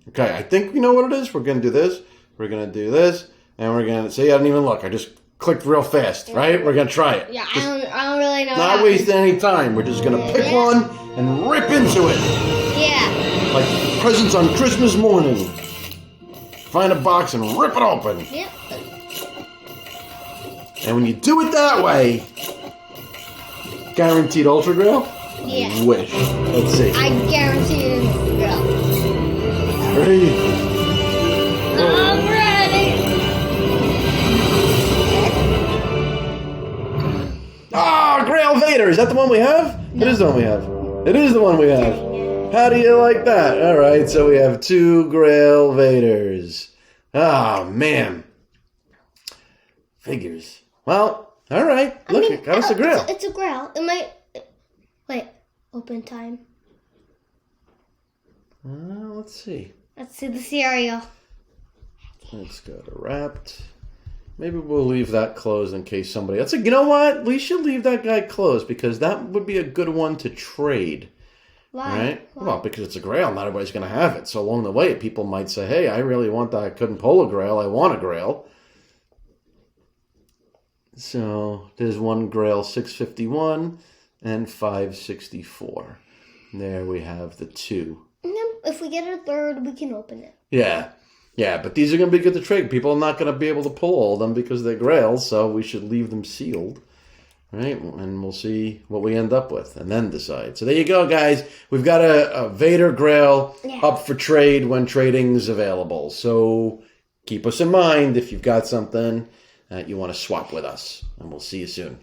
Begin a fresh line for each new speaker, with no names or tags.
Okay, I think we know what it is. We're going to do this. We're going to do this. And we're going to see. I didn't even look. I just clicked real fast, right? We're going to try it.
Yeah, I don't really know.
Not wasting any time. We're just going to pick one and rip into it.
Yeah.
Like presents on Christmas morning. Find a box and rip it open.
Yep.
And when you do it that way, guaranteed Ultra Grail?
Yeah.
I wish. Let's see.
I guarantee it will.
Ready?
I'm ready.
Ah, Grail Vader. Is that the one we have? No. It is the one we have. It is the one we have. How do you like that? All right, so we have 2 Grail Vaders. Ah, man. Figures. Well, all right. Look, it got us a Grail.
It's a Grail. It might... Wait. Open time.
Let's see.
Let's see the cereal.
Let's go to wrapped. Maybe we'll leave that closed in case somebody... That's you know what? We should leave that guy closed because that would be a good one to trade.
Why?
Right? Why? Well, because it's a Grail. Not everybody's going to have it. So along the way, people might say, hey, I really want that. I couldn't pull a Grail. I want a Grail. So there's one Grail 651 and 564. There we have the 2.
And then if we get a third, we can open it.
Yeah. Yeah, but these are going to be good to trade. People are not going to be able to pull all of them because they're Grails, so we should leave them sealed. Right? And we'll see what we end up with and then decide. So there you go, guys. We've got a Vader Grail up for trade when trading's available. So keep us in mind if you've got something that you want to swap with us. And we'll see you soon.